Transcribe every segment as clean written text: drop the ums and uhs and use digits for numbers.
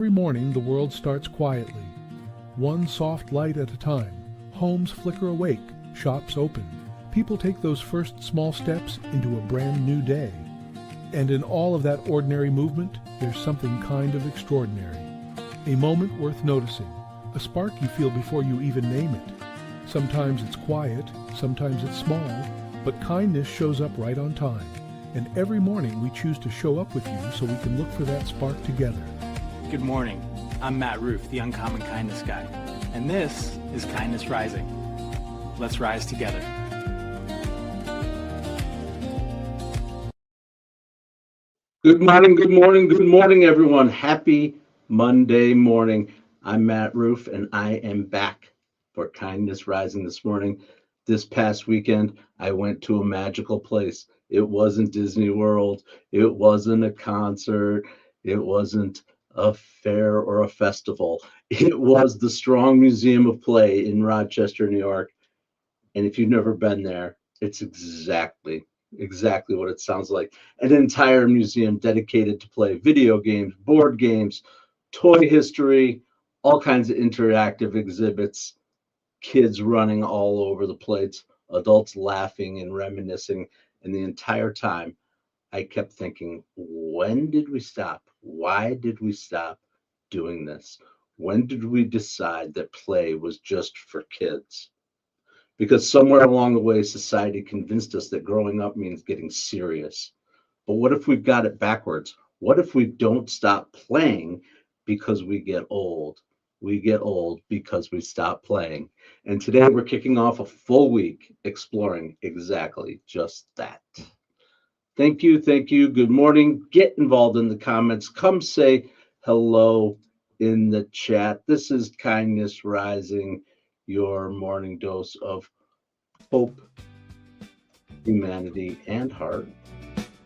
Every morning the world starts quietly, one soft light at a time. Homes flicker awake, shops open. People take those first small steps into a brand new day. And in all of that ordinary movement, there's something kind of extraordinary. A moment worth noticing, a spark you feel before you even name it. Sometimes it's quiet, sometimes it's small, but kindness shows up right on time. And every morning we choose to show up with you so we can look for that spark together. Good morning. I'm Matt Rouff, the Uncommon Kindness Guy, and this is Kindness Rising. Let's rise together. Good morning, good morning, good morning, everyone. Happy Monday morning. I'm Matt Rouff, and I am back for Kindness Rising this morning. This past weekend, I went to a magical place. It wasn't Disney World. It wasn't a concert. It wasn't a fair or a festival. It was the Strong Museum of Play in Rochester, New York. And if you've never been there, it's exactly what it sounds like. An entire museum dedicated to play, video games, board games, toy history, all kinds of interactive exhibits, kids running all over the place, adults laughing and reminiscing. And the entire time I kept thinking, when did we stop? Why did we stop doing this? When did we decide that play was just for kids? Because somewhere along the way, society convinced us that growing up means getting serious. But what if we've got it backwards? What if we don't stop playing because we get old? We get old because we stop playing. And today we're kicking off a full week exploring exactly just that. Thank you. Good morning. Get involved in the comments. Come say hello in the chat. This is Kindness Rising, your morning dose of hope, humanity, and heart.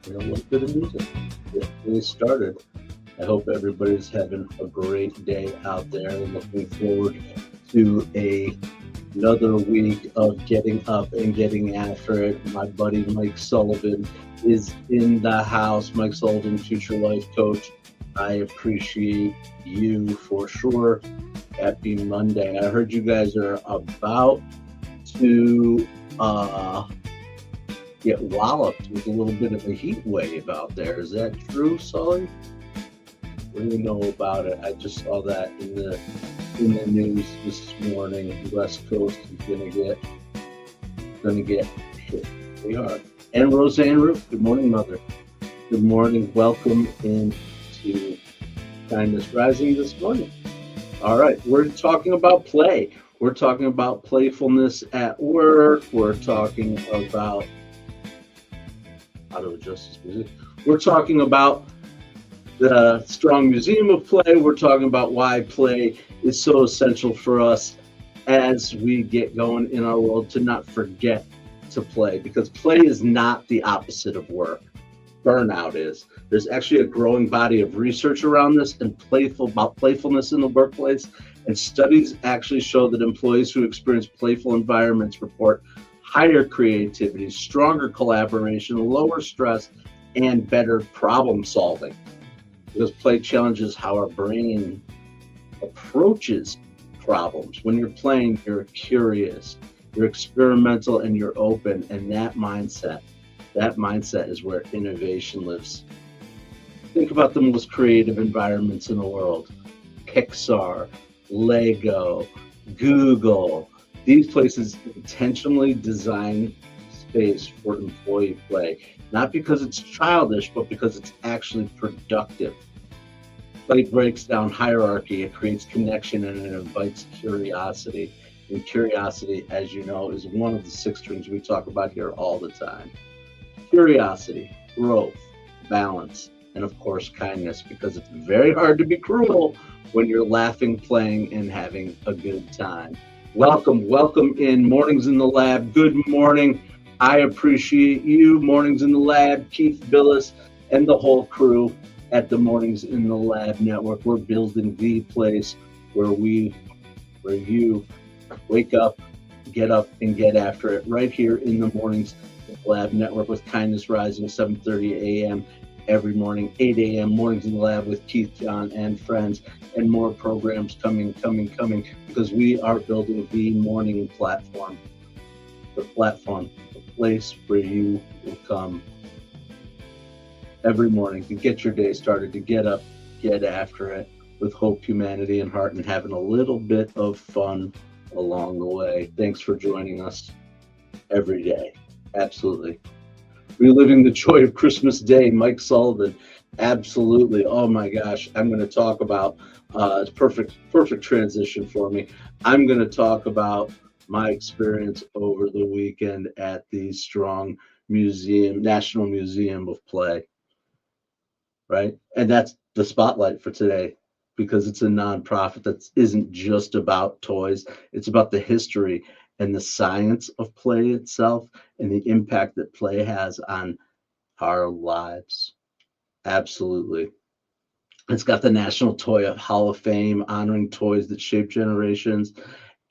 You know, look at the music. It really started. I hope everybody's having a great day out there. Looking forward to another week of getting up and getting after it. My buddy Mike Sullivan is in the house. Mike Sullivan, future life coach. I appreciate you for sure. Happy Monday. I heard you guys are about to get walloped with a little bit of a heat wave out there. Is that true, Sully? What do you know about it? I just saw that in the news this morning. The West Coast is gonna get hit. We are. And Roseanne Rouff, good morning, Mother. Good morning. Welcome into Kindness Rising this morning. All right, we're talking about play. We're talking about playfulness at work. We're talking about how to adjust this music. We're talking about the Strong Museum of Play. We're talking about why play is so essential for us as we get going in our world, to not forget to play, because play is not the opposite of work. Burnout is. There's actually a growing body of research around this and about playfulness in the workplace. And studies actually show that employees who experience playful environments report higher creativity, stronger collaboration, lower stress, and better problem solving. Because play challenges how our brain approaches problems. When you're playing, you're curious, you're experimental, and you're open. And that mindset is where innovation lives. Think about the most creative environments in the world. Pixar, Lego, Google. These places intentionally design space for employee play, not because it's childish, but because it's actually productive. Play breaks down hierarchy, it creates connection, and it invites curiosity. And curiosity, as you know, is one of the 6 strings we talk about here all the time. Curiosity, growth, balance, and of course, kindness, because it's very hard to be cruel when you're laughing, playing, and having a good time. Welcome in Mornings in the Lab. Good morning. I appreciate you. Mornings in the Lab, Keith Billis, and the whole crew at the Mornings in the Lab Network. We're building the place where you wake up, get up, and get after it right here in the Mornings in the Lab Network with Kindness Rising, 7:30 a.m. every morning, 8 a.m. Mornings in the Lab with Keith, John, and friends, and more programs coming, because we are building the morning platform, the place where you will come every morning to get your day started, to get up, get after it with hope, humanity, and heart, and having a little bit of fun along the way. Thanks for joining us every day. Absolutely. Reliving the joy of Christmas Day, Mike Sullivan. Absolutely. Oh my gosh. I'm going to talk about, it's perfect transition for me. I'm going to talk about my experience over the weekend at the Strong Museum, National Museum of Play. Right? And that's the spotlight for today, because it's a nonprofit that isn't just about toys. It's about the history and the science of play itself and the impact that play has on our lives. Absolutely. It's got the National Toy Hall of Fame honoring toys that shape generations,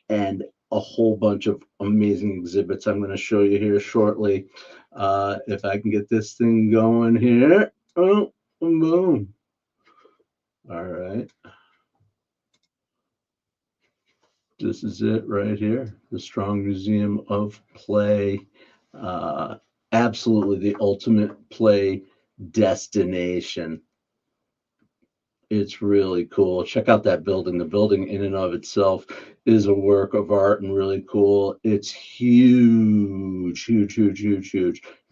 and a whole bunch of amazing exhibits I'm going to show you here shortly. If I can get this thing going here. Oh, boom. All right. This is it right here, the Strong Museum of Play. Absolutely the ultimate play destination. It's really cool. Check out that building. The building in and of itself is a work of art and really cool. It's huge. You're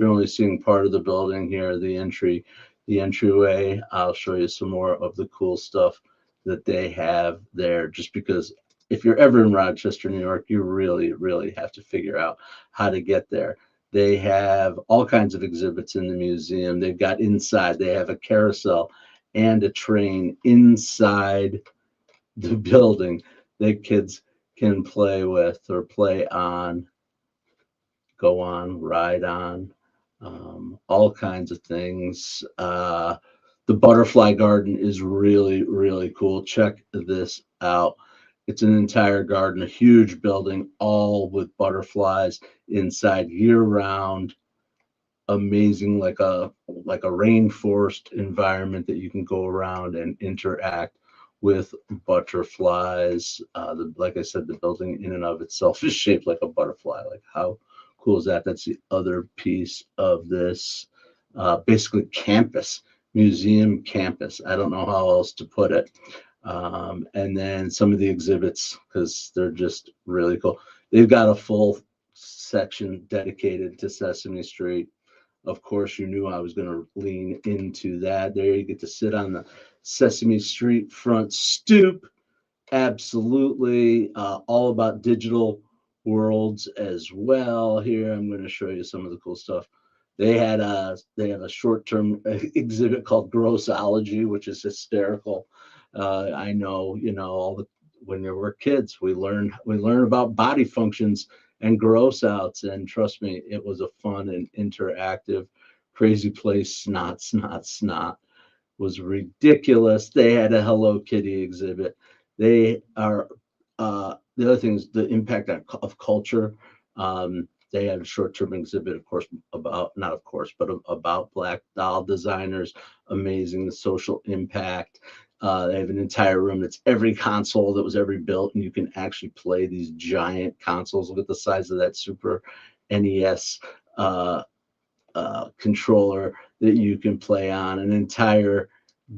only seeing part of the building here, the entryway. I'll show you some more of the cool stuff that they have there, just because if you're ever in Rochester, New York, you really have to figure out how to get there. They have all kinds of exhibits in the museum. They've got inside, they have a carousel and a train inside the building that kids can play with or play on, go on, ride on, all kinds of things. The butterfly garden is really cool. Check this out. It's an entire garden, a huge building, all with butterflies inside year round. Amazing, like a rainforest environment that you can go around and interact with butterflies. Like I said, the building in and of itself is shaped like a butterfly. Like, how cool is that? That's the other piece of this. Basically museum campus. I don't know how else to put it. And then some of the exhibits, because they're just really cool. They've got a full section dedicated to Sesame Street. Of course, you knew I was going to lean into that. There you get to sit on the Sesame Street front stoop. Absolutely. All about digital worlds as well. Here, I'm going to show you some of the cool stuff. They have a short-term exhibit called Grossology, which is hysterical. I know, when you were kids, we learn about body functions and gross outs, and trust me, it was a fun and interactive. Crazy Place Snot was ridiculous. They had a Hello Kitty exhibit. They are the other things, the impact of culture. They had a short-term exhibit, about Black doll designers. Amazing, the social impact. They have an entire room that's every console that was ever built, and you can actually play these giant consoles. Look at the size of that Super NES controller that you can play on. An entire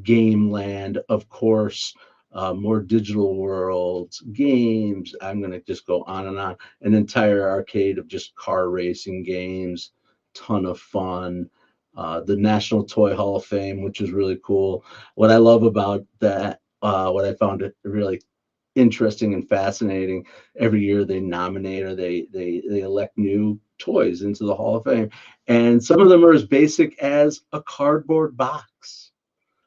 game land, of course. More digital worlds, games. I'm going to just go on and on. An entire arcade of just car racing games. Ton of fun. The National Toy Hall of Fame, which is really cool. What I love about that, what I found it really interesting and fascinating, every year they nominate or they elect new toys into the Hall of Fame. And some of them are as basic as a cardboard box.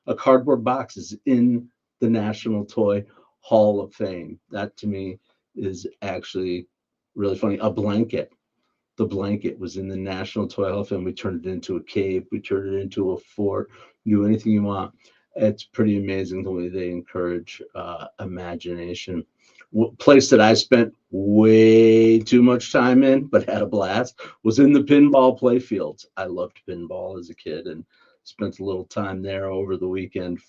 A cardboard box is in the National Toy Hall of Fame. That to me is actually really funny. A blanket. The blanket was in the National Toy Hall of Fame. We turned it into a cave. We turned it into a fort. Do anything you want. It's pretty amazing the way they encourage imagination. Place that I spent way too much time in, but had a blast, was in the pinball playfields. I loved pinball as a kid, and spent a little time there over the weekend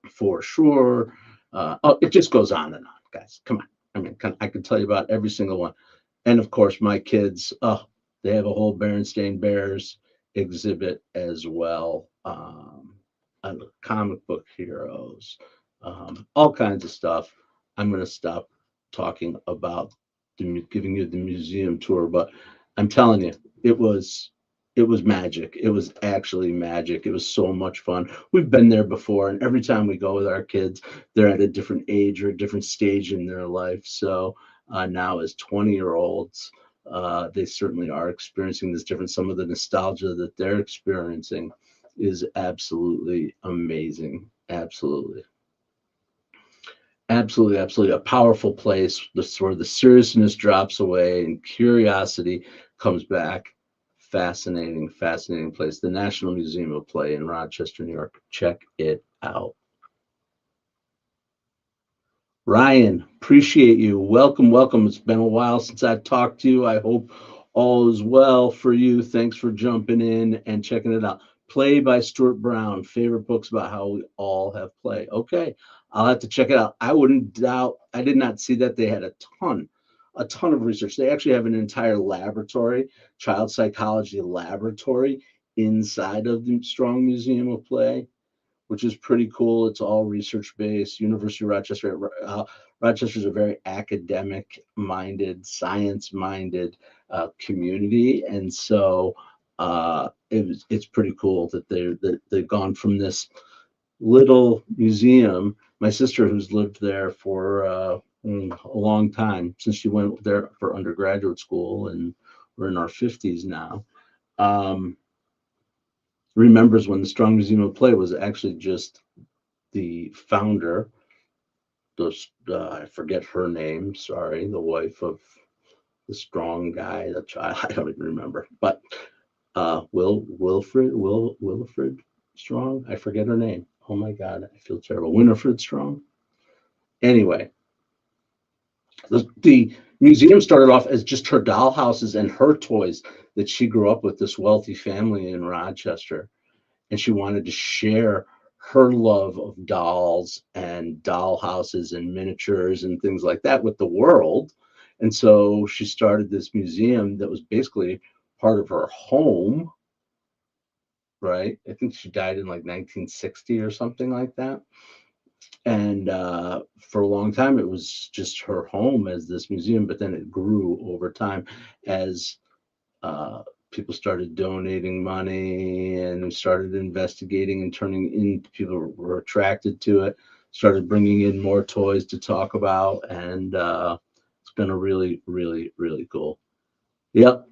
for sure. Oh, it just goes on and on, guys. Come on. I mean, I can tell you about every single one. And of course, my kids, they have a whole Berenstain Bears exhibit as well. Comic book heroes, all kinds of stuff. I'm going to stop talking about giving you the museum tour, but I'm telling you, it was magic. It was actually magic. It was so much fun. We've been there before, and every time we go with our kids, they're at a different age or a different stage in their life. So now, as 20-year-olds, they certainly are experiencing this different. Some of the nostalgia that they're experiencing is absolutely amazing. Absolutely. Absolutely, absolutely. A powerful place where the seriousness drops away and curiosity comes back. Fascinating, fascinating place. The National Museum of Play in Rochester, New York. Check it out. Ryan, appreciate you. Welcome, welcome. It's been a while since I've talked to you. I hope all is well for you. Thanks for jumping in and checking it out. Play by Stuart Brown. Favorite books about how we all have play. Okay, I'll have to check it out. I wouldn't doubt, I did not see that they had a ton of research. They actually have an entire laboratory, child psychology laboratory inside of the Strong Museum of Play, which is pretty cool. It's all research based. University of Rochester. Rochester is a very academic minded, science minded community, and so it's pretty cool that they've gone from this little museum. My sister, who's lived there for a long time, since she went there for undergraduate school, and we're in our 50s now, remembers when the Strong Museum of Play was actually just the founder, I forget her name, sorry, the wife of the Strong guy, the child, I don't even remember, but Wilfred Strong, I forget her name. Oh my God, I feel terrible. Winifred Strong. Anyway, the museum started off as just her dollhouses and her toys that she grew up with this wealthy family in Rochester, and she wanted to share her love of dolls and dollhouses and miniatures and things like that with the world. And so she started this museum that was basically part of her home, right? I think she died in like 1960 or something like that. And for a long time, it was just her home as this museum, but then it grew over time as people started donating money and started investigating and turning in. People were attracted to it, started bringing in more toys to talk about, and it's been a really, really, really cool. Yep.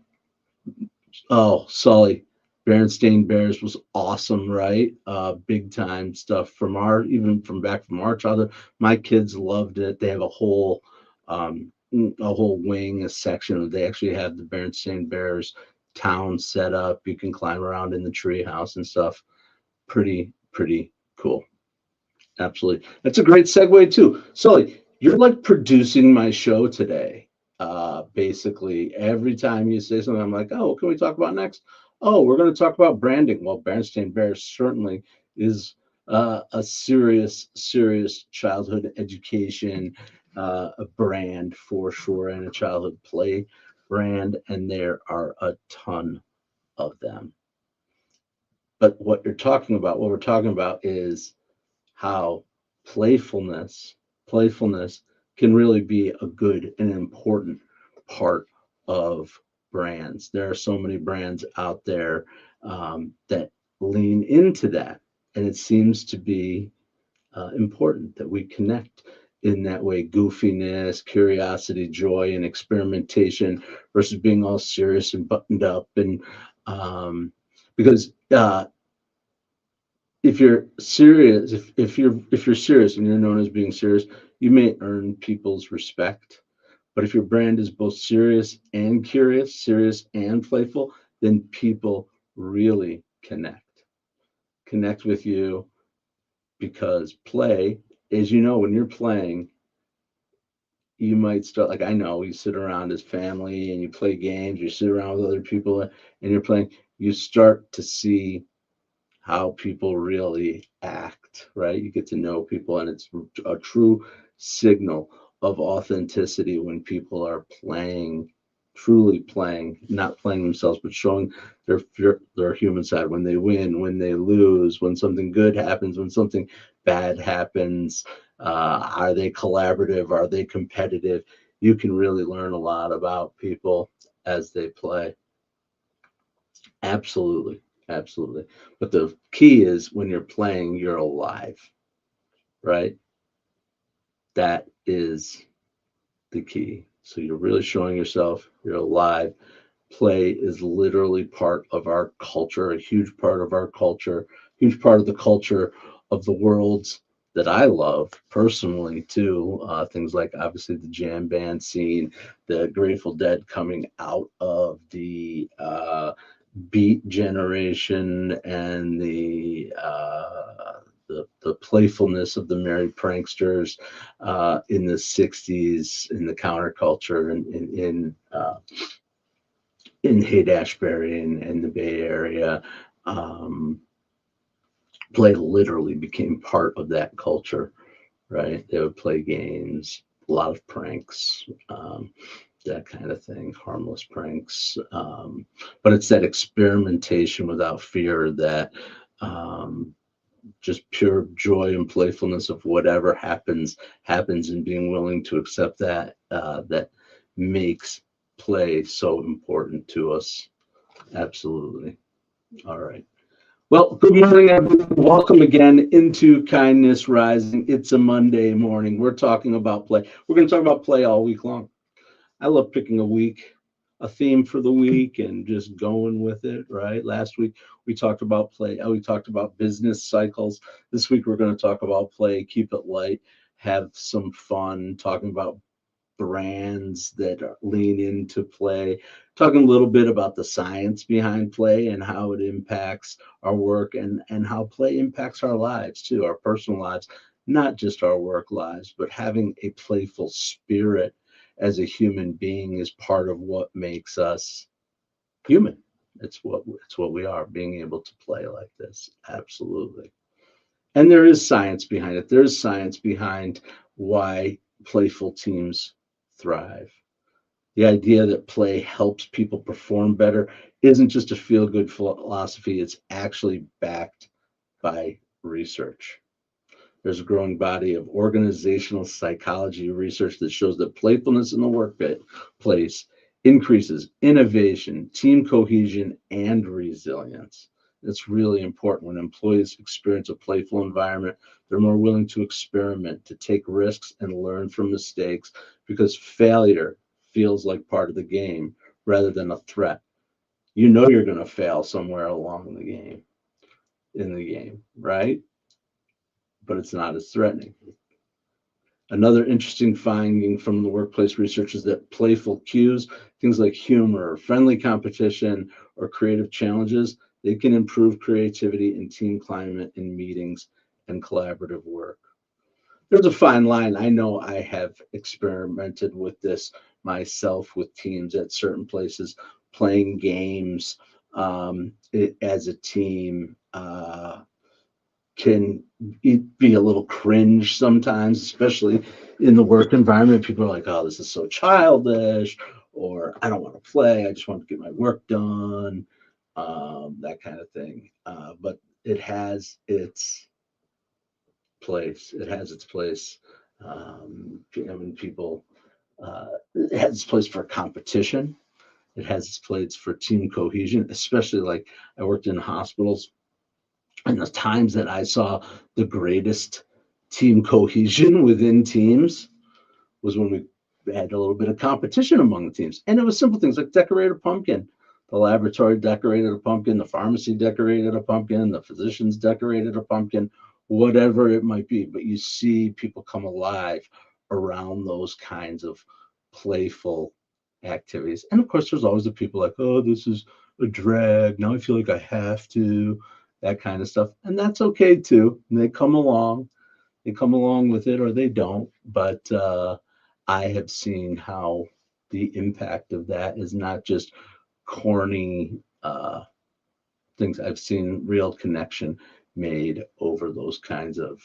Oh, Sully, Berenstain Bears was awesome, right? Big time stuff from even from back from our childhood. My kids loved it. They have a whole wing, a section. They actually have the Berenstain Bears town set up. You can climb around in the tree house and stuff. Pretty cool. Absolutely. That's a great segue too. Sully, you're like producing my show today. Basically, every time you say something, I'm like, oh, what can we talk about next? Oh, we're going to talk about branding. Well, Berenstain Bears certainly is a serious childhood education a brand for sure, and a childhood play brand, and there are a ton of them. But what we're talking about is how playfulness can really be a good and important part of brands. There are so many brands out there that lean into that, and it seems to be important that we connect in that way. Goofiness, curiosity, joy, and experimentation versus being all serious and buttoned up. And because if you're serious, if you're serious and you're known as being serious, you may earn people's respect. But if your brand is both serious and curious, serious and playful, then people really connect with you, because play, as you know, when you're playing, you might start, like, I know you sit around as family and you play games, you sit around with other people and you're playing, you start to see how people really act, right? You get to know people, and it's a true signal of authenticity when people are playing, truly playing, not playing themselves, but showing their human side. When they win, when they lose, when something good happens, when something bad happens, are they collaborative? Are they competitive? You can really learn a lot about people as they play. Absolutely. Absolutely. But the key is when you're playing, you're alive, right? That is the key. So you're really showing yourself, you're alive. Play is literally part of our culture, a huge part of our culture, huge part of the culture of the worlds that I love personally too. Things like obviously the jam band scene, the Grateful Dead coming out of the beat generation, and the playfulness of the merry pranksters in the 60s, in the counterculture, and in Haight-Ashbury and the Bay Area. um, Play literally became part of that culture, right? They would play games, a lot of pranks, that kind of thing, harmless pranks. But it's that experimentation without fear, that um, just pure joy and playfulness of whatever happens, and being willing to accept that, that makes play so important to us. Absolutely. All right. Well, good morning, everyone. Welcome again into Kindness Rising. It's a Monday morning. We're talking about play. We're going to talk about play all week long. I love picking a theme for the week, and just going with it, right? Last week we talked about play. We talked about business cycles. This week we're going to talk about play, keep it light, have some fun, talking about brands that lean into play, talking a little bit about the science behind play and how it impacts our work, and how play impacts our lives too, our personal lives, not just our work lives. But having a playful spirit as a human being is part of what makes us human. It's what we are, being able to play like this. Absolutely. And there is science behind it. There's science behind why playful teams thrive. The idea that play helps people perform better isn't just a feel good philosophy, it's actually backed by research. There's a growing body of organizational psychology research that shows that playfulness in the workplace increases innovation, team cohesion, and resilience. It's really important. When employees experience a playful environment, they're more willing to experiment, to take risks, and learn from mistakes, because failure feels like part of the game rather than a threat. You know you're going to fail somewhere along in the game, right? But it's not as threatening. Another interesting finding from the workplace research is that playful cues, things like humor, friendly competition, or creative challenges, they can improve creativity and team climate in meetings and collaborative work. There's a fine line. I know I have experimented with this myself with teams at certain places, playing games as a team. Can be a little cringe sometimes, especially in the work environment. People are like, "Oh, this is so childish," or "I don't want to play. I just want to get my work done," that kind of thing. But it has its place. It has its place. I mean, people. It has its place for competition. It has its place for team cohesion, especially like I worked in hospitals, and the times that I saw the greatest team cohesion within teams was when we had a little bit of competition among the teams. And it was simple things like decorate a pumpkin. The laboratory decorated a pumpkin, the pharmacy decorated a pumpkin, the physicians decorated a pumpkin, whatever it might be. But you see people come alive around those kinds of playful activities. And of course, there's always the people like, "Oh, this is a drag. Now I feel like I have to," that kind of stuff. And that's okay too. And they come along with it, or they don't. But I have seen how the impact of that is not just corny things. I've seen real connection made over those kinds of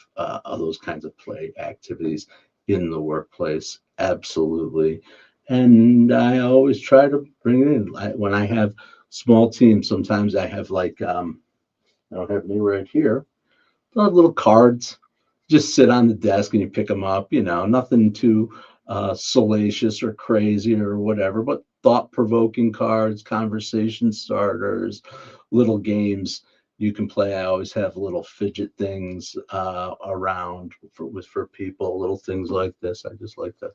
play activities in the workplace. Absolutely. And I always try to bring it in. When I have small teams, sometimes I have like I don't have any right here. Little cards, just sit on the desk and you pick them up. Nothing too salacious or crazy or whatever, but thought-provoking cards, conversation starters, little games you can play. I always have little fidget things around for people, little things like this. I just like to.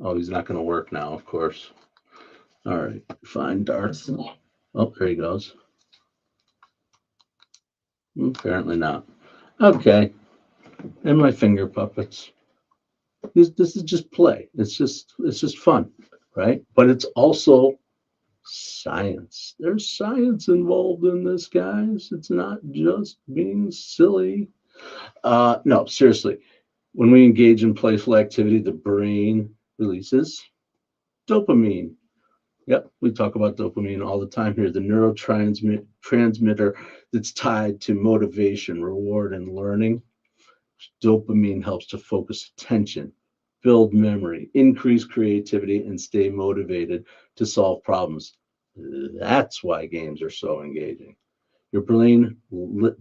Oh, he's not going to work now, of course. All right, find Darth. Oh, there he goes. Apparently not. Okay, and my finger puppets. This is just play. It's just fun, right? But it's also science. There's science involved in this, guys. It's not just being silly. No, seriously. When we engage in playful activity, the brain releases dopamine. Yep, we talk about dopamine all the time here. The neurotransmitter that's tied to motivation, reward, and learning. Dopamine helps to focus attention, build memory, increase creativity, and stay motivated to solve problems. That's why games are so engaging. Your brain really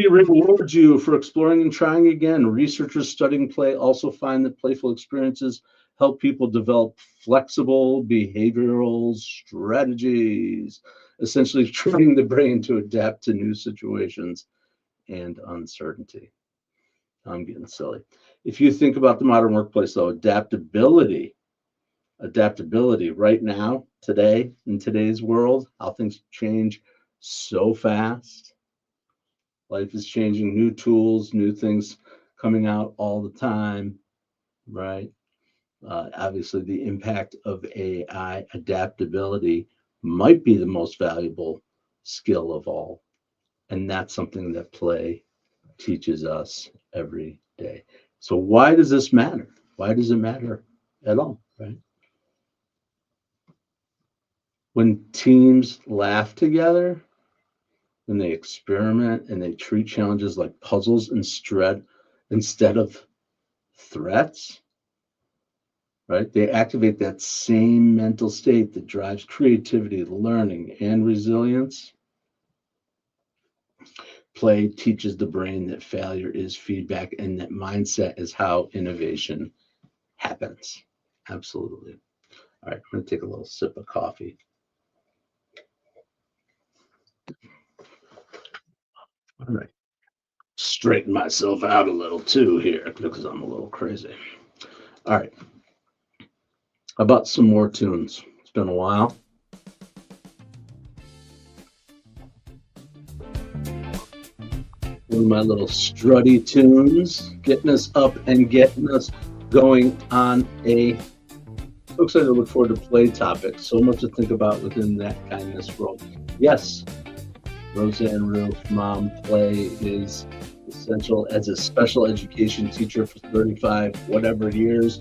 rewards you for exploring and trying again. Researchers studying play also find that playful experiences help people develop flexible behavioral strategies, essentially training the brain to adapt to new situations and uncertainty. I'm getting silly. If you think about the modern workplace, though, adaptability right now, today, in today's world, how things change so fast. Life is changing, new tools, new things coming out all the time, right? Obviously, the impact of AI adaptability might be the most valuable skill of all. And that's something that play teaches us every day. So why does this matter? Why does it matter at all, right? When teams laugh together, when they experiment and they treat challenges like puzzles instead of threats, right? They activate that same mental state that drives creativity, learning, and resilience. Play teaches the brain that failure is feedback and that mindset is how innovation happens. Absolutely. All right, I'm going to take a little sip of coffee. All right. Straighten myself out a little too here because I'm a little crazy. All right. How about some more tunes? It's been a while. One of my little strutty tunes, getting us up and getting us going on a. So excited to look forward to play topics. So much to think about within that kindness world. Yes, Roseanne Rouff, mom, play is essential as a special education teacher for 35 whatever years.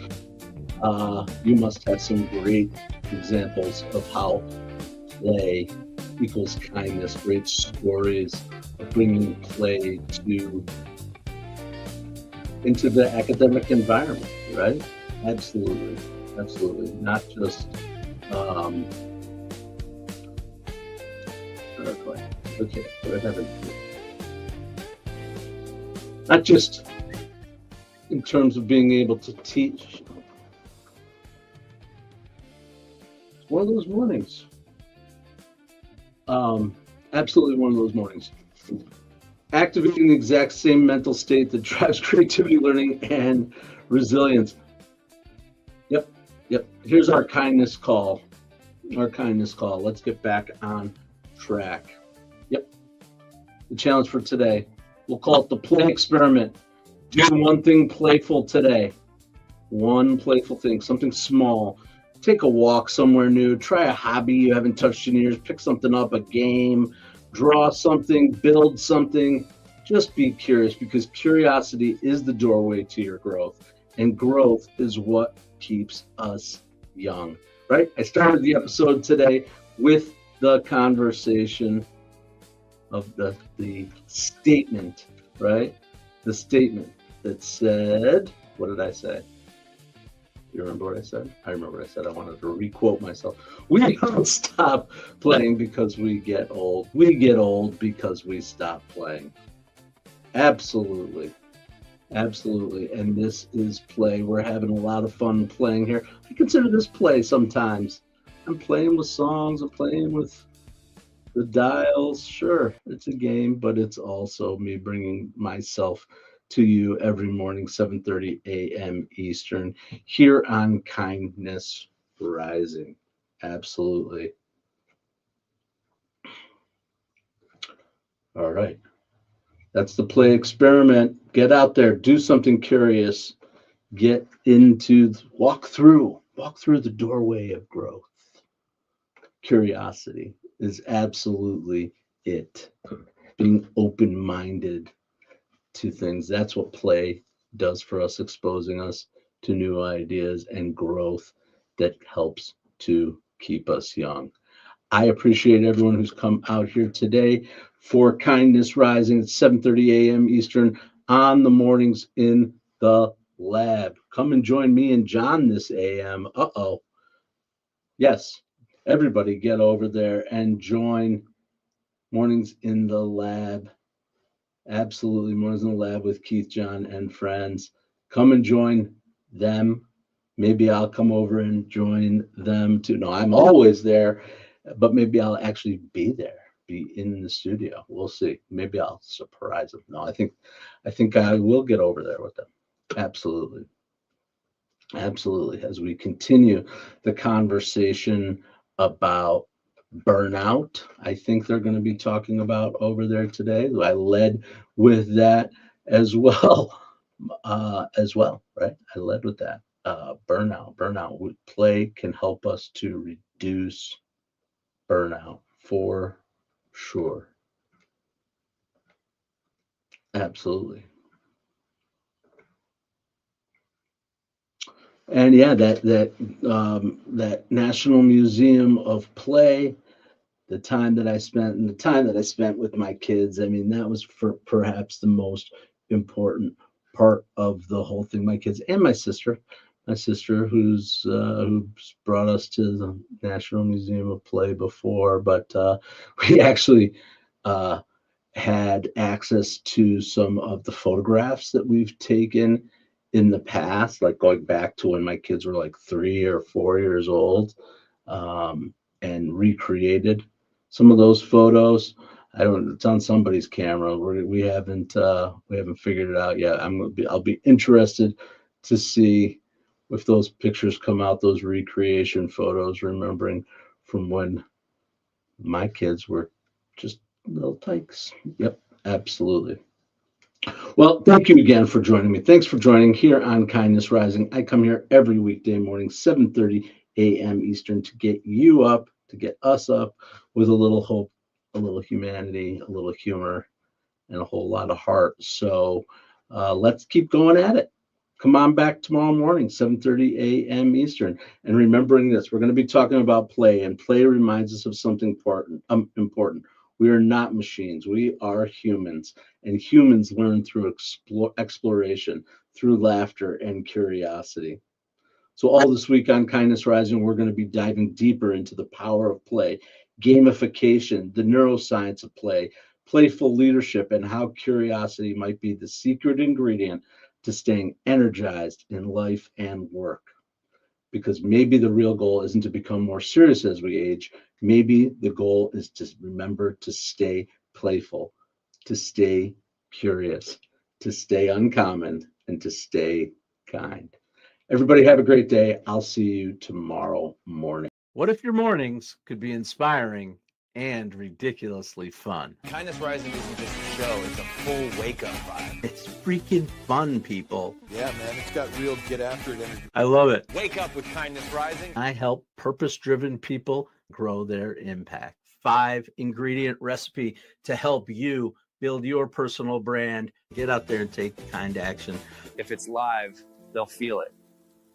You must have some great examples of how play equals kindness, great stories of bringing play into the academic environment, right? Absolutely. Not just okay, what I have not just in terms of being able to teach. It's one of those mornings. Absolutely one of those mornings. Activating the exact same mental state that drives creativity, learning, and resilience. Yep. Here's our kindness call. Let's get back on track. Yep. The challenge for today. We'll call it the play experiment. Do one thing playful today. One playful thing, something small. Take a walk somewhere new. Try a hobby you haven't touched in years. Pick something up, a game, draw something, build something. Just be curious, because curiosity is the doorway to your growth. And growth is what keeps us young. right? I started the episode today with the conversation of the statement, right? The statement that said, what did I say? You remember what I said? I remember what I said. I wanted to requote myself. We don't stop playing because we get old. We get old because we stop playing. Absolutely. Absolutely. And this is play. We're having a lot of fun playing here. I consider this play sometimes. I'm playing with songs. I'm playing with the dials. Sure, it's a game, but it's also me bringing myself to you every morning, 7:30 a.m. Eastern, here on Kindness Rising. Absolutely. All right. That's the play experiment. Get out there, do something curious, walk through the doorway of growth. Curiosity is absolutely it. Being open-minded to things. That's what play does for us, exposing us to new ideas and growth that helps to keep us young. I appreciate everyone who's come out here today for Kindness Rising at 7:30 a.m. Eastern on the mornings in the lab. Come and join me and John this a.m. Yes, everybody get over there and join Mornings in the Lab. Absolutely, Mornings in the Lab with Keith, John, and friends. Come and join them. Maybe I'll come over and join them too. No, I'm always there, but maybe I'll actually be there, be in the studio. We'll see. Maybe I'll surprise them. No, I think I will get over there with them. Absolutely. Absolutely. As we continue the conversation about burnout, I think they're going to be talking about over there today. I led with that as well, right? I led with that. Burnout. Play can help us to reduce burnout for sure. Absolutely. And yeah, that National Museum of Play, the time that I spent with my kids, I mean, that was for perhaps the most important part of the whole thing. My kids and my sister who's brought us to the National Museum of Play before, but we actually had access to some of the photographs that we've taken in the past, like going back to when my kids were like 3 or 4 years old, and recreated some of those photos. It's on somebody's camera. We haven't figured it out yet. I'll be interested to see if those pictures come out, those recreation photos, remembering from when my kids were just little tykes. Yep, absolutely. Well, thank you again for joining me. Thanks for joining here on Kindness Rising. I come here every weekday morning, 7:30 a.m. Eastern, to get you up, to get us up with a little hope, a little humanity, a little humor, and a whole lot of heart. So let's keep going at it. Come on back tomorrow morning, 7:30 a.m. Eastern. And remembering this, we're going to be talking about play, and play reminds us of something important. We are not machines. We are humans, and humans learn through exploration, through laughter and curiosity. So all this week on Kindness Rising, we're going to be diving deeper into the power of play, gamification, the neuroscience of play, playful leadership, and how curiosity might be the secret ingredient to staying energized in life and work. Because maybe the real goal isn't to become more serious as we age. Maybe the goal is to remember to stay playful, to stay curious, to stay uncommon, and to stay kind. Everybody have a great day. I'll see you tomorrow morning. What if your mornings could be inspiring and ridiculously fun? Kindness Rising isn't just a show, it's a full wake-up vibe. It's freaking fun, people. Yeah, man, it's got real get-after-it energy. I love it. Wake up with Kindness Rising. I help purpose-driven people grow their impact. 5-ingredient recipe to help you build your personal brand. Get out there and take kind action. If it's live, they'll feel it.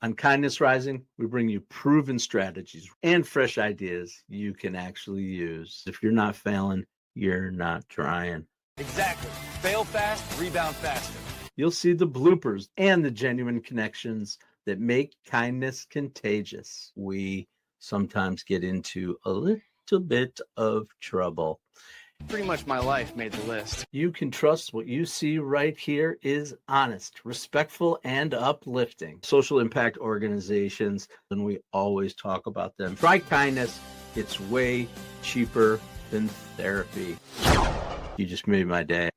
On Kindness Rising, we bring you proven strategies and fresh ideas you can actually use. If you're not failing, you're not trying. Exactly. Fail fast, rebound faster. You'll see the bloopers and the genuine connections that make kindness contagious. We sometimes get into a little bit of trouble. Pretty much my life made the list. You can trust what you see right here is honest, respectful, and uplifting. Social impact organizations, and we always talk about them. Try kindness. It's way cheaper than therapy. You just made my day.